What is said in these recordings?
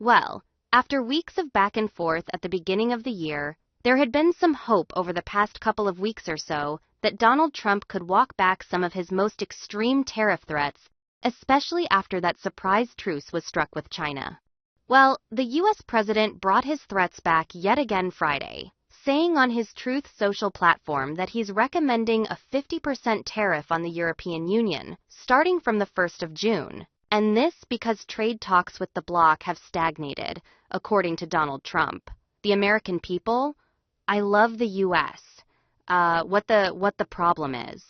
Well, after weeks of back and forth at the beginning of the year, there had been some hope over the past couple of weeks or so that Donald Trump could walk back some of his most extreme tariff threats, especially after that surprise truce was struck with China. Well, the U.S. president brought his threats back yet again Friday, saying on his Truth Social platform that he's recommending a 50% tariff on the European Union, starting from the 1st of June. And this because trade talks with the bloc have stagnated, according to Donald Trump. The American people? I love the U.S. What the problem is?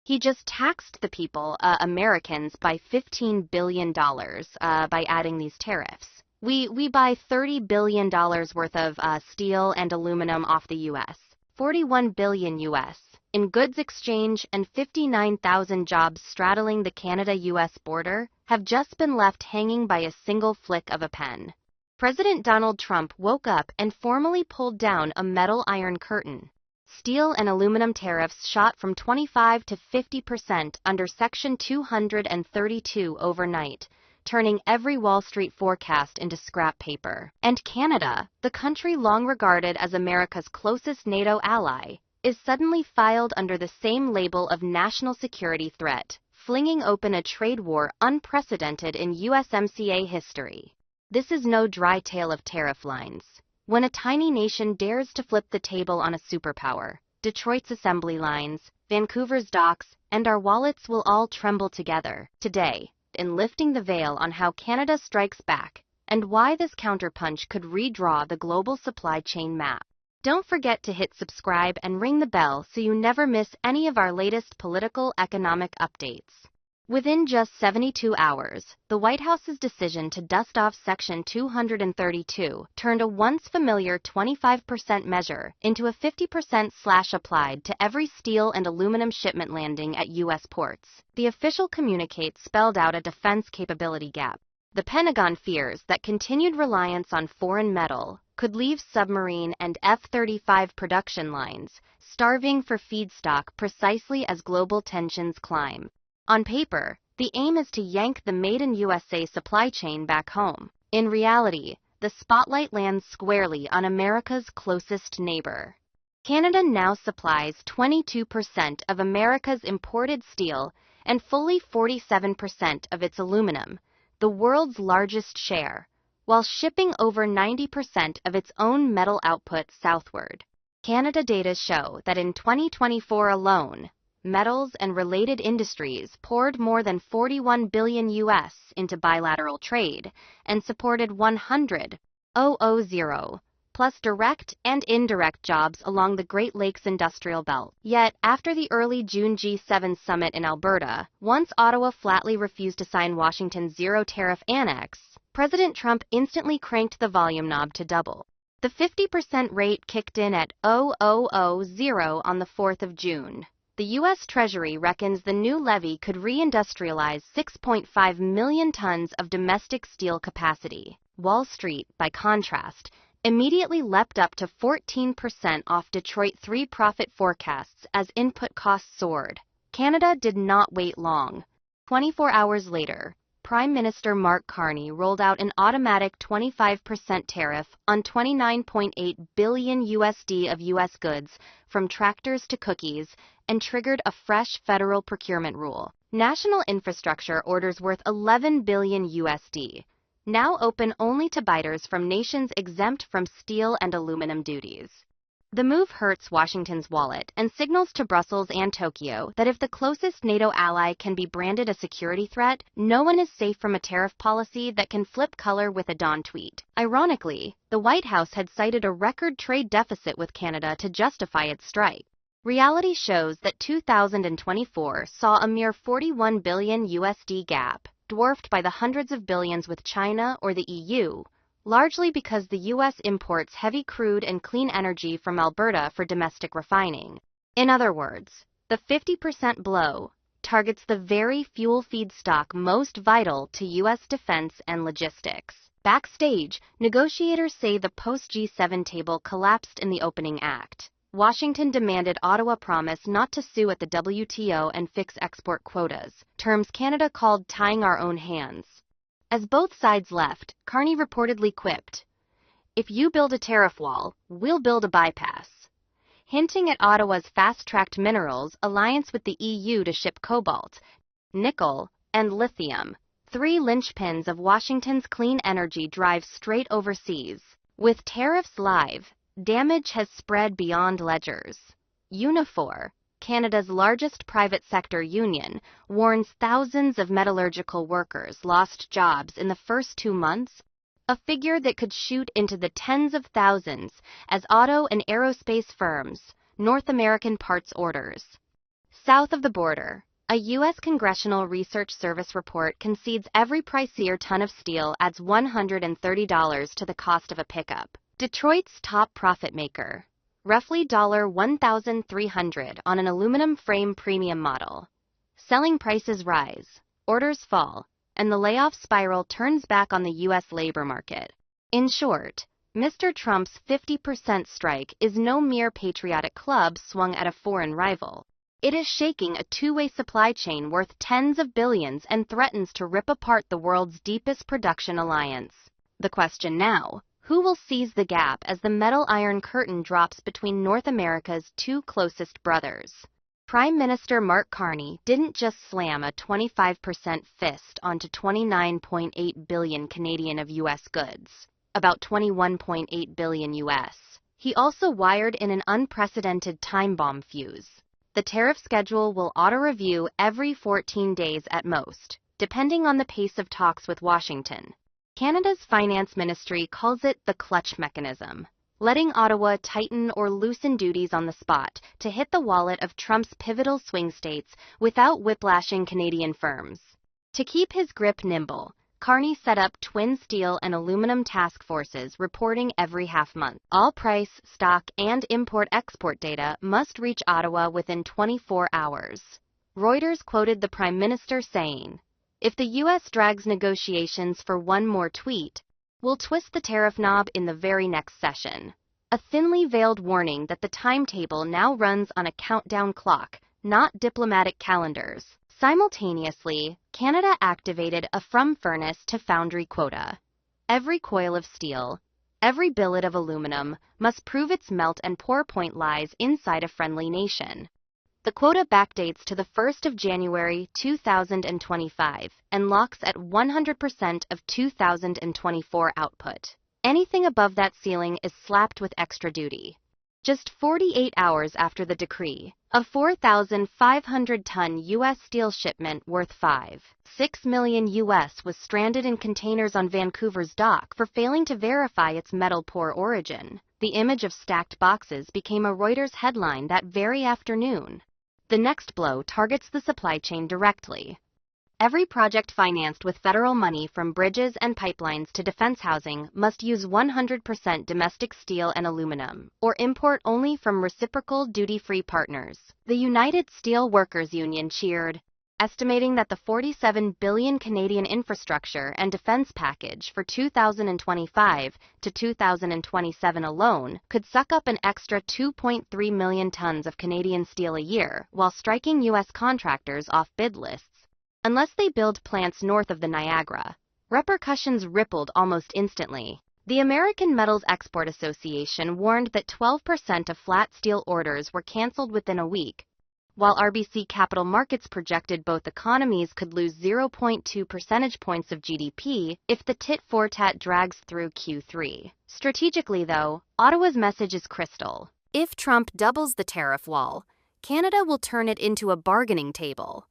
He just taxed the people, Americans, by $15 billion by adding these tariffs. We buy $30 billion worth of steel and aluminum off the U.S., $41 billion U.S. in goods exchange, and 59,000 jobs straddling the Canada-U.S. border have just been left hanging by a single flick of a pen. President Donald Trump woke up and formally pulled down a metal iron curtain. Steel and aluminum tariffs shot from 25% to 50% under Section 232 overnight, turning every Wall Street forecast into scrap paper. And Canada, the country long regarded as America's closest NATO ally, is suddenly filed under the same label of national security threat, flinging open a trade war unprecedented in USMCA history. This is no dry tale of tariff lines. When a tiny nation dares to flip the table on a superpower, Detroit's assembly lines, Vancouver's docks, and our wallets will all tremble together. Today, in lifting the veil on how Canada strikes back, and why this counterpunch could redraw the global supply chain map. Don't forget to hit subscribe and ring the bell so you never miss any of our latest political economic updates. Within just 72 hours, the White House's decision to dust off Section 232 turned a once familiar 25% measure into a 50% slash applied to every steel and aluminum shipment landing at U.S. ports. The official communique spelled out a defense capability gap. The Pentagon fears that continued reliance on foreign metal could leave submarine and F-35 production lines starving for feedstock precisely as global tensions climb. On paper, the aim is to yank the made-in-USA supply chain back home. In reality, the spotlight lands squarely on America's closest neighbor. Canada now supplies 22% of America's imported steel and fully 47% of its aluminum, the world's largest share, while shipping over 90% of its own metal output southward. Canada data show that in 2024 alone, metals and related industries poured more than $41 billion U.S. into bilateral trade and supported 100,000 plus direct and indirect jobs along the Great Lakes Industrial Belt. Yet, after the early June G7 summit in Alberta, once Ottawa flatly refused to sign Washington's zero-tariff annex, President Trump instantly cranked the volume knob to double. The 50% rate kicked in at 0,000 on the 4th of June. The U.S. Treasury reckons the new levy could reindustrialize 6.5 million tons of domestic steel capacity. Wall Street, by contrast, immediately leapt up to 14% off Detroit 3 profit forecasts as input costs soared. Canada did not wait long. 24 hours later, Prime Minister Mark Carney rolled out an automatic 25% tariff on $29.8 billion USD of U.S. goods, from tractors to cookies, and triggered a fresh federal procurement rule. National infrastructure orders worth $11 billion USD, now open only to buyers from nations exempt from steel and aluminum duties. The move hurts Washington's wallet and signals to Brussels and Tokyo that if the closest NATO ally can be branded a security threat, no one is safe from a tariff policy that can flip color with a dawn tweet. Ironically, the White House had cited a record trade deficit with Canada to justify its strike. Reality shows that 2024 saw a mere $41 billion USD gap, dwarfed by the hundreds of billions with China or the EU, largely because the U.S. imports heavy crude and clean energy from Alberta for domestic refining. In other words, the 50% blow targets the very fuel feedstock most vital to U.S. defense and logistics. Backstage, negotiators say the post-G7 table collapsed in the opening act. Washington demanded Ottawa promise not to sue at the WTO and fix export quotas, terms Canada called tying our own hands. As both sides left, Carney reportedly quipped, "If you build a tariff wall, we'll build a bypass," hinting at Ottawa's fast-tracked minerals alliance with the EU to ship cobalt, nickel, and lithium, three linchpins of Washington's clean energy drive straight overseas. With tariffs live, damage has spread beyond ledgers. Unifor, Canada's largest private sector union, warns thousands of metallurgical workers lost jobs in the first 2 months, a figure that could shoot into the tens of thousands as auto and aerospace firms, North American parts orders. South of the border, a U.S. Congressional Research Service report concedes every pricier ton of steel adds $130 to the cost of a pickup. Detroit's top profit maker, roughly $1,300 on an aluminum frame premium model. Selling prices rise, orders fall, and the layoff spiral turns back on the U.S. labor market. In short, Mr. Trump's 50% strike is no mere patriotic club swung at a foreign rival. It is shaking a two-way supply chain worth tens of billions and threatens to rip apart the world's deepest production alliance. The question now: who will seize the gap as the metal iron curtain drops between North America's two closest brothers? Prime Minister Mark Carney didn't just slam a 25% fist onto 29.8 billion Canadian of U.S. goods, about 21.8 billion U.S. He also wired in an unprecedented time bomb fuse. The tariff schedule will auto-review every 14 days at most, depending on the pace of talks with Washington. Canada's finance ministry calls it the clutch mechanism, letting Ottawa tighten or loosen duties on the spot to hit the wallet of Trump's pivotal swing states without whiplashing Canadian firms. To keep his grip nimble, Carney set up twin steel and aluminum task forces reporting every half month. All price, stock, and import-export data must reach Ottawa within 24 hours. Reuters quoted the Prime Minister saying, "If the U.S. drags negotiations for one more tweet, we'll twist the tariff knob in the very next session." A thinly veiled warning that the timetable now runs on a countdown clock, not diplomatic calendars. Simultaneously, Canada activated a from-furnace-to-foundry quota. Every coil of steel, every billet of aluminum must prove its melt and pour point lies inside a friendly nation. The quota backdates to the 1st of January 2025 and locks at 100% of 2024 output. Anything above that ceiling is slapped with extra duty. Just 48 hours after the decree, a 4,500-ton U.S. steel shipment worth $5.6 million was stranded in containers on Vancouver's dock for failing to verify its metal pour origin. The image of stacked boxes became a Reuters headline that very afternoon. The next blow targets the supply chain directly. Every project financed with federal money from bridges and pipelines to defense housing must use 100% domestic steel and aluminum, or import only from reciprocal duty-free partners. The United Steel Workers Union cheered, estimating that the 47 billion Canadian infrastructure and defense package for 2025 to 2027 alone could suck up an extra 2.3 million tons of Canadian steel a year while striking U.S. contractors off bid lists. Unless they build plants north of the Niagara, repercussions rippled almost instantly. The American Metals Export Association warned that 12% of flat steel orders were canceled within a week, while RBC Capital Markets projected both economies could lose 0.2 percentage points of GDP if the tit-for-tat drags through Q3. Strategically, though, Ottawa's message is crystal. If Trump doubles the tariff wall, Canada will turn it into a bargaining table.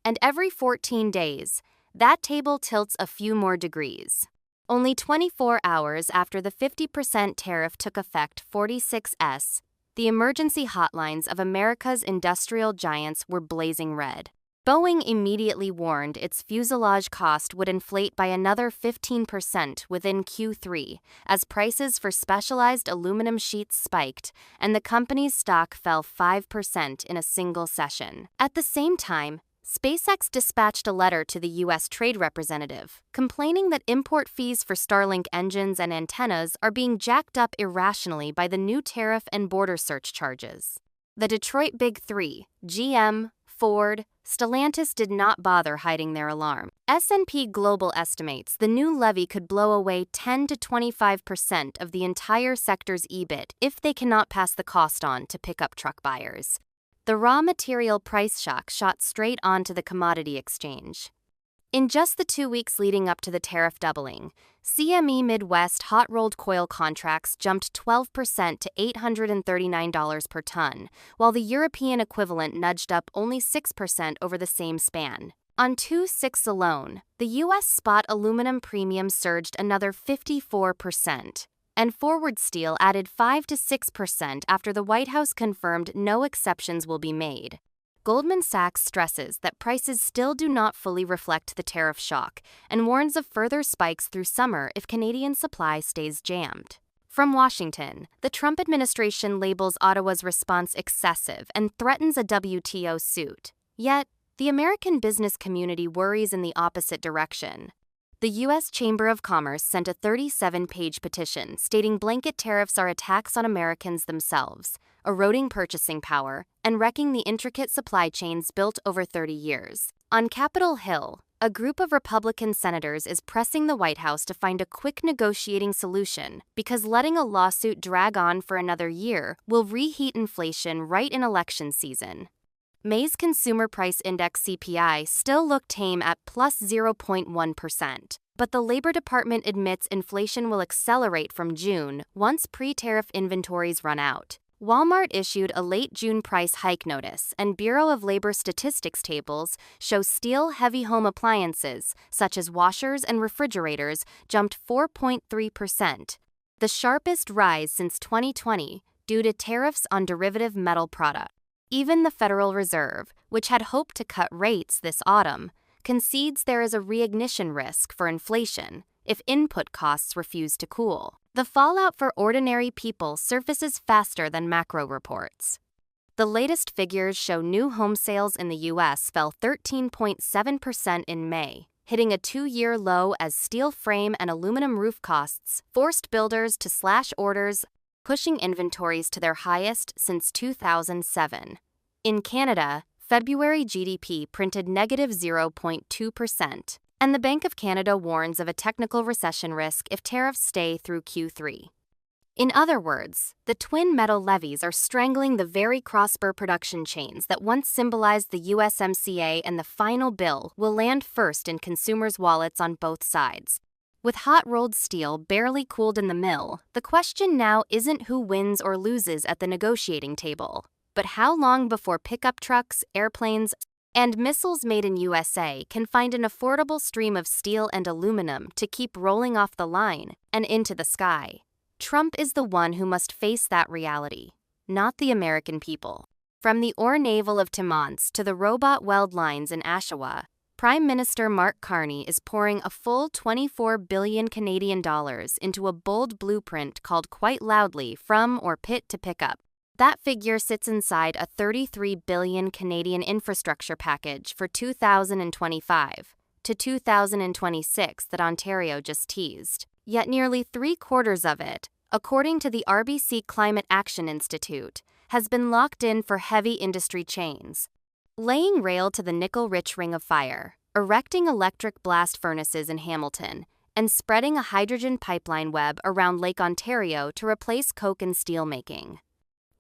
And every 14 days, that table tilts a few more degrees. Only 24 hours after the 50% tariff took effect 46S, the emergency hotlines of America's industrial giants were blazing red. Boeing immediately warned its fuselage cost would inflate by another 15% within Q3 as prices for specialized aluminum sheets spiked and the company's stock fell 5% in a single session. At the same time, SpaceX dispatched a letter to the U.S. Trade Representative, complaining that import fees for Starlink engines and antennas are being jacked up irrationally by the new tariff and border search charges. The Detroit Big Three, GM, Ford, Stellantis did not bother hiding their alarm. S&P Global estimates the new levy could blow away 10 to 25% of the entire sector's EBIT if they cannot pass the cost on to pickup truck buyers. The raw material price shock shot straight onto the commodity exchange. In just the 2 weeks leading up to the tariff doubling, CME Midwest hot-rolled coil contracts jumped 12% to $839 per ton, while the European equivalent nudged up only 6% over the same span. On 2/6 alone, the U.S. spot aluminum premium surged another 54%, and forward steel added 5 to 6% after the White House confirmed no exceptions will be made. Goldman Sachs stresses that prices still do not fully reflect the tariff shock and warns of further spikes through summer if Canadian supply stays jammed. From Washington, the Trump administration labels Ottawa's response excessive and threatens a WTO suit. Yet, the American business community worries in the opposite direction. The U.S. Chamber of Commerce sent a 37-page petition stating blanket tariffs are attacks on Americans themselves, eroding purchasing power, and wrecking the intricate supply chains built over 30 years. On Capitol Hill, a group of Republican senators is pressing the White House to find a quick negotiating solution because letting a lawsuit drag on for another year will reheat inflation right in election season. May's Consumer Price Index CPI still looked tame at plus 0.1%, but the Labor Department admits inflation will accelerate from June once pre-tariff inventories run out. Walmart issued a late June price hike notice, and Bureau of Labor Statistics tables show steel-heavy home appliances, such as washers and refrigerators, jumped 4.3%, the sharpest rise since 2020 due to tariffs on derivative metal products. Even the Federal Reserve, which had hoped to cut rates this autumn, concedes there is a reignition risk for inflation if input costs refuse to cool. The fallout for ordinary people surfaces faster than macro reports. The latest figures show new home sales in the U.S. fell 13.7% in May, hitting a 2-year low as steel frame and aluminum roof costs forced builders to slash orders, pushing inventories to their highest since 2007. In Canada, February GDP printed negative 0.2%, and the Bank of Canada warns of a technical recession risk if tariffs stay through Q3. In other words, the twin metal levies are strangling the very cross-spur production chains that once symbolized the USMCA, and the final bill will land first in consumers' wallets on both sides. With hot-rolled steel barely cooled in the mill, the question now isn't who wins or loses at the negotiating table, but how long before pickup trucks, airplanes, and missiles made in USA can find an affordable stream of steel and aluminum to keep rolling off the line and into the sky. Trump is the one who must face that reality, not the American people. From the ore navel of Timmins to the robot weld lines in Oshawa, Prime Minister Mark Carney is pouring a full 24 billion Canadian dollars into a bold blueprint called quite loudly From or Pit to Pickup. That figure sits inside a 33 billion Canadian infrastructure package for 2025 to 2026 that Ontario just teased. Yet nearly 3/4 of it, according to the RBC Climate Action Institute, has been locked in for heavy industry chains. Laying rail to the nickel-rich Ring of Fire, erecting electric blast furnaces in Hamilton, and spreading a hydrogen pipeline web around Lake Ontario to replace coke and steelmaking.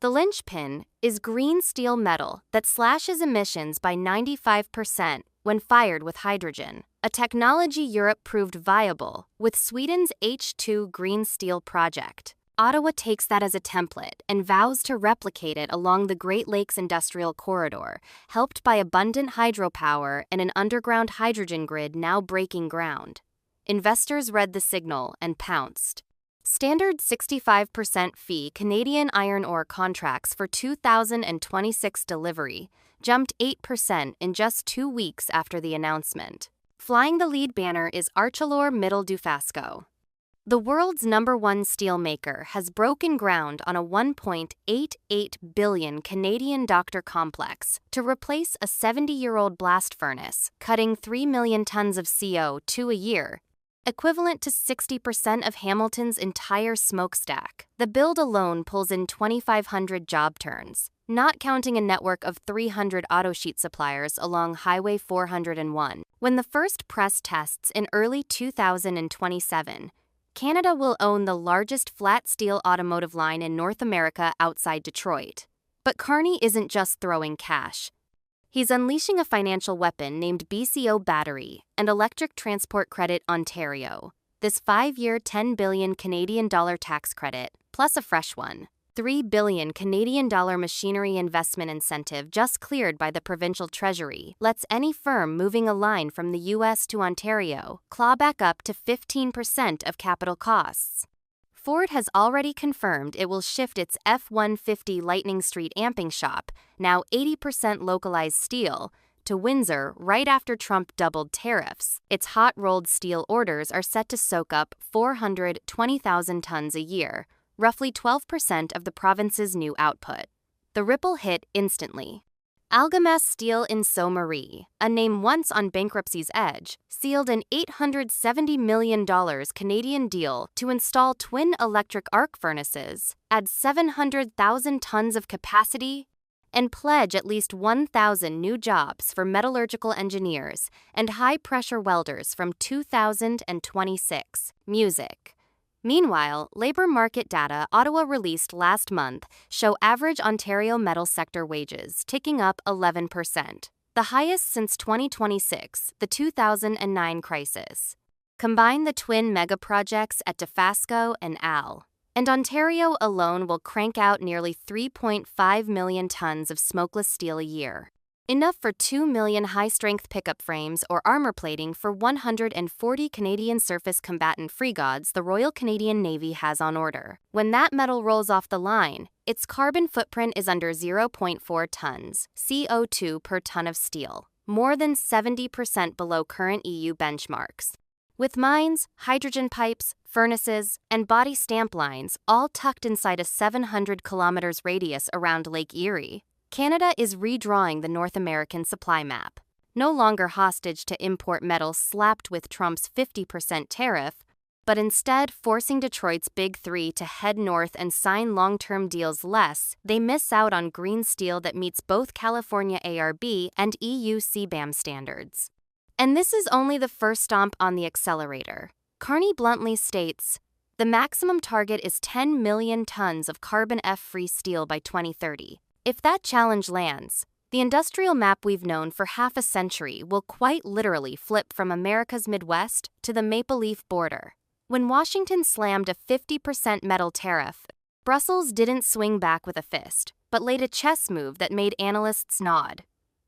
The linchpin is green steel metal that slashes emissions by 95% when fired with hydrogen, a technology Europe proved viable with Sweden's H2 Green Steel project. Ottawa takes that as a template and vows to replicate it along the Great Lakes Industrial Corridor, helped by abundant hydropower and an underground hydrogen grid now breaking ground. Investors read the signal and pounced. Standard 65% fee Canadian iron ore contracts for 2026 delivery jumped 8% in just 2 weeks after the announcement. Flying the lead banner is ArcelorMittal Dofasco. The world's #1 steelmaker has broken ground on a 1.88 billion Canadian doctor complex to replace a 70-year-old blast furnace, cutting 3 million tons of CO2 a year equivalent to 60% of Hamilton's entire smokestack. The build alone pulls in 2,500 job turns, not counting a network of 300 auto sheet suppliers along Highway 401. When the first press tests in early 2027, Canada will own the largest flat steel automotive line in North America outside Detroit. But Carney isn't just throwing cash. He's unleashing a financial weapon named BCO Battery and Electric Transport Credit Ontario. This 5-year $10 billion Canadian dollar tax credit, plus a fresh one, $3 billion Canadian dollar machinery investment incentive just cleared by the provincial treasury, lets any firm moving a line from the US to Ontario claw back up to 15% of capital costs. Ford has already confirmed it will shift its F-150 Lightning Street amping shop, now 80% localized steel, to Windsor right after Trump doubled tariffs. Its hot-rolled steel orders are set to soak up 420,000 tons a year, roughly 12% of the province's new output. The ripple hit instantly. Algamas Steel in Sault Marie, a name once on bankruptcy's edge, sealed an $870 million Canadian deal to install twin electric arc furnaces, add 700,000 tons of capacity, and pledge at least 1,000 new jobs for metallurgical engineers and high-pressure welders from 2026. Music. Meanwhile, labor market data Ottawa released last month show average Ontario metal sector wages ticking up 11%, the highest since 2026, the 2009 crisis. Combine the twin mega projects at Dofasco and AL, and Ontario alone will crank out nearly 3.5 million tons of smokeless steel a year. Enough for 2 million high-strength pickup frames or armor plating for 140 Canadian surface combatant frigates the Royal Canadian Navy has on order. When that metal rolls off the line, its carbon footprint is under 0.4 tons CO2 per ton of steel, more than 70% below current EU benchmarks. With mines, hydrogen pipes, furnaces, and body stamp lines all tucked inside a 700 kilometers radius around Lake Erie, Canada is redrawing the North American supply map. No longer hostage to import metal slapped with Trump's 50% tariff, but instead forcing Detroit's Big Three to head north and sign long-term deals lest they miss out on green steel that meets both California ARB and EU CBAM standards. And this is only the first stomp on the accelerator. Carney bluntly states, the maximum target is 10 million tons of carbon F-free steel by 2030. If that challenge lands, the industrial map we've known for half a century will quite literally flip from America's Midwest to the Maple Leaf border. When Washington slammed a 50% metal tariff, Brussels didn't swing back with a fist, but laid a chess move that made analysts nod.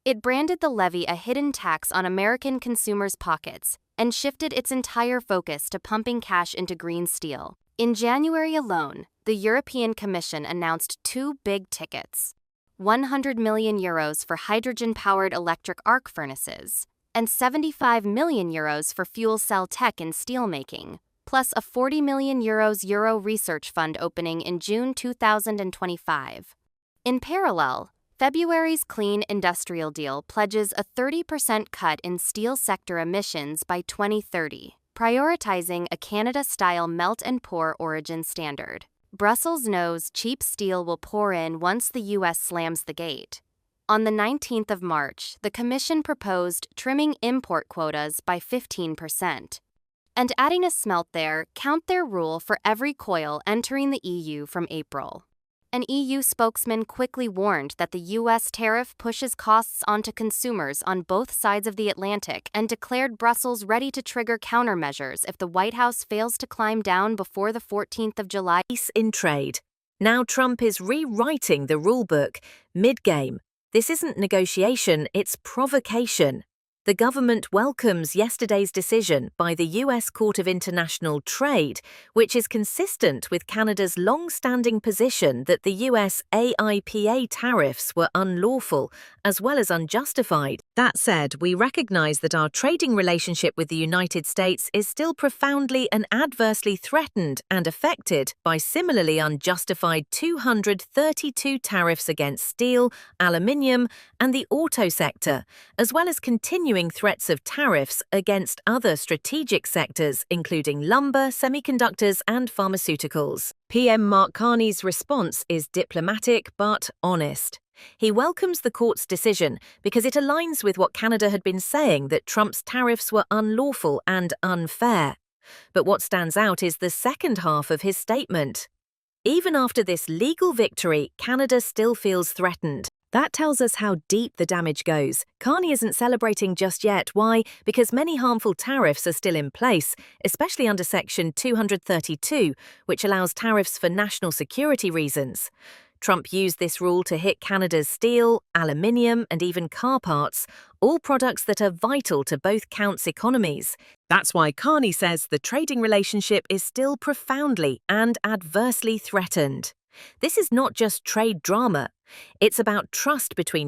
It branded the levy a hidden tax on American consumers' pockets and shifted its entire focus to pumping cash into green steel. In January alone, the European Commission announced two big tickets: 100 million euros for hydrogen-powered electric arc furnaces, and 75 million euros for fuel cell tech in steelmaking, plus a 40 million Euro research fund opening in June 2025. In parallel, February's Clean Industrial Deal pledges a 30% cut in steel sector emissions by 2030, prioritizing a Canada-style melt-and-pour origin standard. Brussels knows cheap steel will pour in once the U.S. slams the gate. On the 19th of March, the Commission proposed trimming import quotas by 15%, and adding a smelt there count their rule for every coil entering the EU from April. An EU spokesman quickly warned that the U.S. tariff pushes costs onto consumers on both sides of the Atlantic and declared Brussels ready to trigger countermeasures if the White House fails to climb down before the 14th of July. In trade. Now Trump is rewriting the rulebook mid-game. This isn't negotiation, it's provocation. The government welcomes yesterday's decision by the U.S. Court of International Trade, which is consistent with Canada's long-standing position that the U.S. AIPA tariffs were unlawful, as well as unjustified. That said, we recognize that our trading relationship with the United States is still profoundly and adversely threatened and affected by similarly unjustified 232 tariffs against steel, aluminium, and the auto sector, as well as continuing continuing threats of tariffs against other strategic sectors, including lumber, semiconductors, and pharmaceuticals. PM Mark Carney's response is diplomatic but honest. He welcomes the court's decision because it aligns with what Canada had been saying, that Trump's tariffs were unlawful and unfair. But what stands out is the second half of his statement. Even after this legal victory, Canada still feels threatened. That tells us how deep the damage goes. Carney isn't celebrating just yet. Why? Because many harmful tariffs are still in place, especially under Section 232, which allows tariffs for national security reasons. Trump used this rule to hit Canada's steel, aluminium, and even car parts, all products that are vital to both counts' economies. That's why Carney says the trading relationship is still profoundly and adversely threatened. This is not just trade drama. It's about trust between